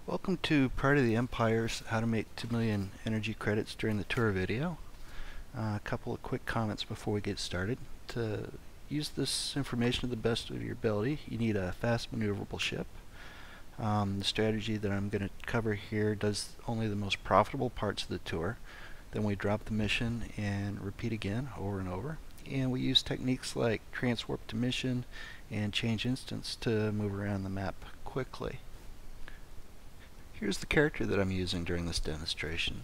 Welcome to Pride of the Empire's How to Make 2 Million Energy Credits During the Tour video. A couple of quick comments before we get started. To use this information to the best of your ability, you need a fast maneuverable ship. The strategy that I'm going to cover here does only the most profitable parts of the tour. Then we drop the mission and repeat again over and over. And we use techniques like transwarp to mission and change instance to move around the map quickly. Here's the character that I'm using during this demonstration.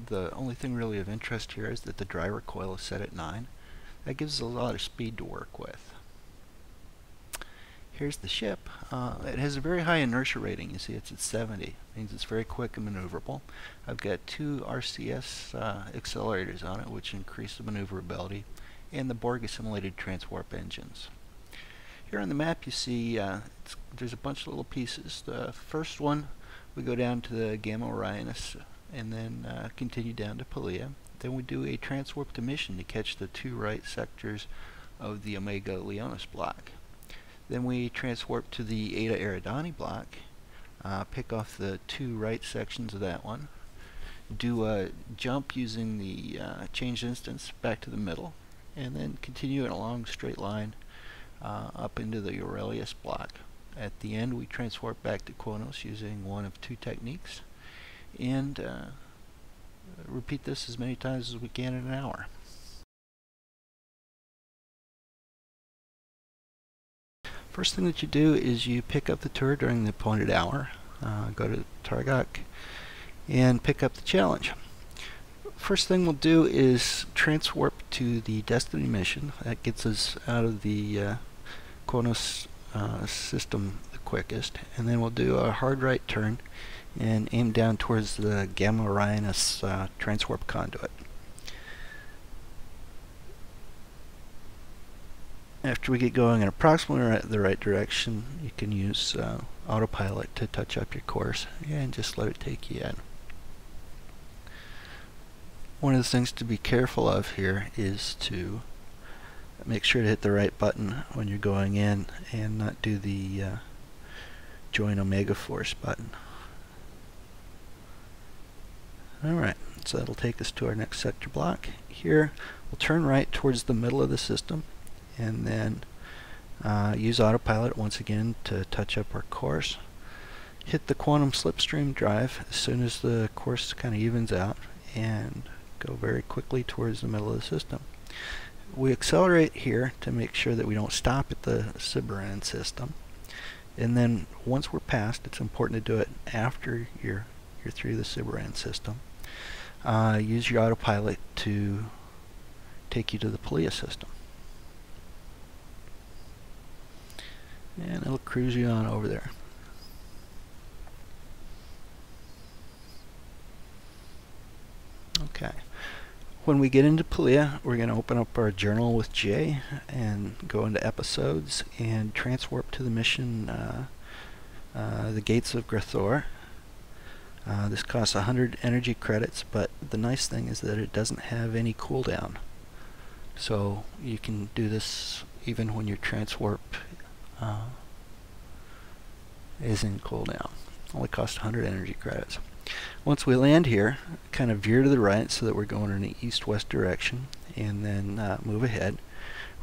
The only thing really of interest here is that the driver coil is set at 9. That gives us a lot of speed to work with. Here's the ship. It has a very high inertia rating. You see it's at 70. It means it's very quick and maneuverable. I've got 2 RCS accelerators on it, which increase the maneuverability, and the Borg assimilated transwarp engines. Here on the map you see there's a bunch of little pieces. The first one, we go down to the Gamma Orionis and then continue down to PoE. Then we do a transwarp to mission to catch the 2 right sectors of the Omega Leonis block. Then we transwarp to the Eta Eridani block, pick off the 2 right sections of that one, do a jump using the change instance back to the middle, and then continue in a long straight line up into the Aurelius block. At the end, we transwarp back to Kronos using one of 2 techniques, and repeat this as many times as we can in an hour. First thing that you do is you pick up the tour during the appointed hour, go to Targok, and pick up the challenge. First thing we'll do is transwarp to the Destiny mission. That gets us out of the Kronos system the quickest, and then we'll do a hard right turn and aim down towards the Gamma Orionis transwarp conduit. After we get going in approximately the right direction, you can use autopilot to touch up your course and just let it take you in. One of the things to be careful of here is to make sure to hit the right button when you're going in and not do the join Omega Force button. Alright, so that'll take us to our next sector block. Here we'll turn right towards the middle of the system and then use autopilot once again to touch up our course. Hit the quantum slipstream drive as soon as the course kind of evens out and go very quickly towards the middle of the system. We accelerate here to make sure that we don't stop at the Siberan system, and then once we're past, it's important to do it after you're through the Siberan system. Use your autopilot to take you to the PoE system, and it'll cruise you on over there. Okay. When we get into PoE, we're going to open up our journal with J and go into episodes and transwarp to the mission the Gates of Grathor. This costs 100 energy credits, but the nice thing is that it doesn't have any cooldown. So you can do this even when your transwarp is in cooldown. Only costs 100 energy credits. Once we land here, kind of veer to the right so that we're going in an east-west direction, and then move ahead.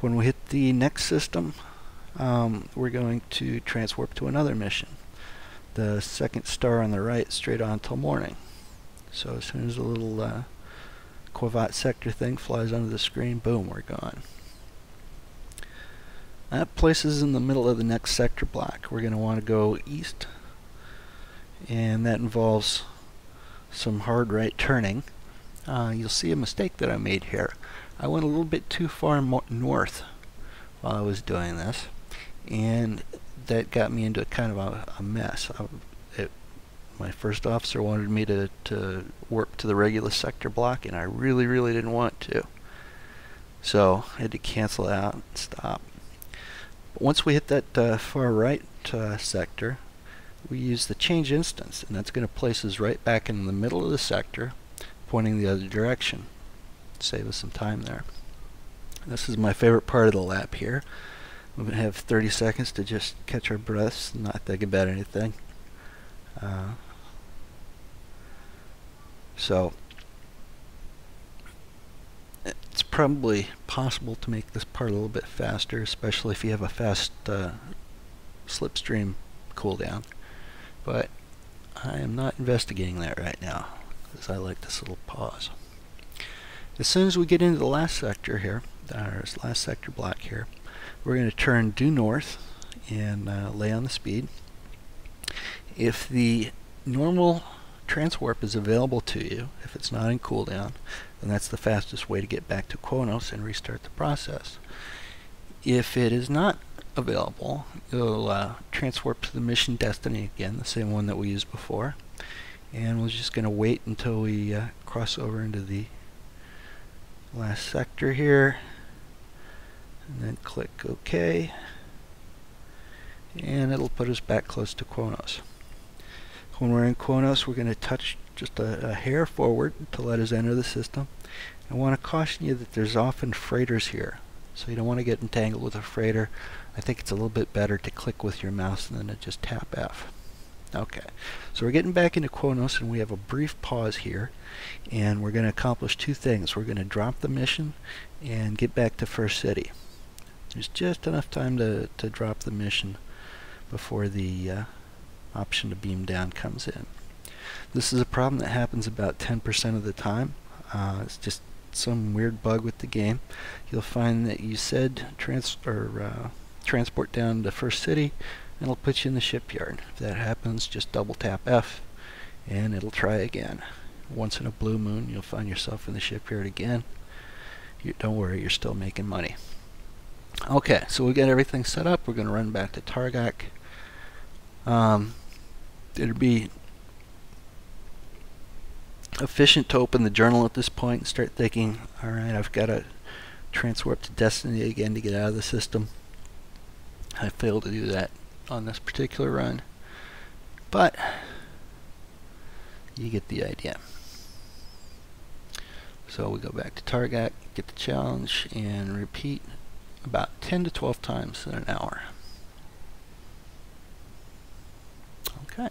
When we hit the next system, we're going to transwarp to another mission. The second star on the right, straight on till morning. So as soon as the little Quavat sector thing flies under the screen, boom, we're gone. That places in the middle of the next sector block. We're going to want to go east, and that involves some hard right turning. You'll see a mistake that I made here. I went a little bit too far north while I was doing this, and that got me into kind of a mess. My first officer wanted me to warp to the Regulus sector block, and I really didn't want to. So I had to cancel out and stop. But once we hit that far right sector, we use the change instance, and that's going to place us right back in the middle of the sector, pointing the other direction. Save us some time there. This is my favorite part of the lap here. We're going to have 30 seconds to just catch our breaths and not think about anything. So it's probably possible to make this part a little bit faster, especially if you have a fast slipstream cooldown. But I am not investigating that right now because I like this little pause. As soon as we get into the last sector here, our last sector block here, we're going to turn due north and lay on the speed. If the normal transwarp is available to you, if it's not in cooldown, then that's the fastest way to get back to Kronos and restart the process. If it is not available, you'll transwarp to the mission destiny again, the same one that we used before, and we're just going to wait until we cross over into the last sector here, and then click OK, and it'll put us back close to Kronos. When we're in Kronos, we're going to touch just a hair forward to let us enter the system. I want to caution you that there's often freighters here, so you don't want to get entangled with a freighter. I think it's a little bit better to click with your mouse than to just tap F. Okay, so we're getting back into Kronos, and we have a brief pause here, and we're going to accomplish two things. We're going to drop the mission and get back to First City. There's just enough time to drop the mission before the option to beam down comes in. This is a problem that happens about 10% of the time. It's just some weird bug with the game. You'll find that you said transport down to First City, and it'll put you in the shipyard. If that happens, just double tap F and it'll try again. Once in a blue moon, you'll find yourself in the shipyard again. Don't worry, you're still making money. Okay, so we got everything set up. We're going to run back to Targak. It'd be efficient to open the journal at this point and start thinking, alright, I've got to transwarp to Destiny again to get out of the system. I failed to do that on this particular run, but you get the idea. So we go back to Targak, get the challenge, and repeat about 10 to 12 times in an hour. Okay.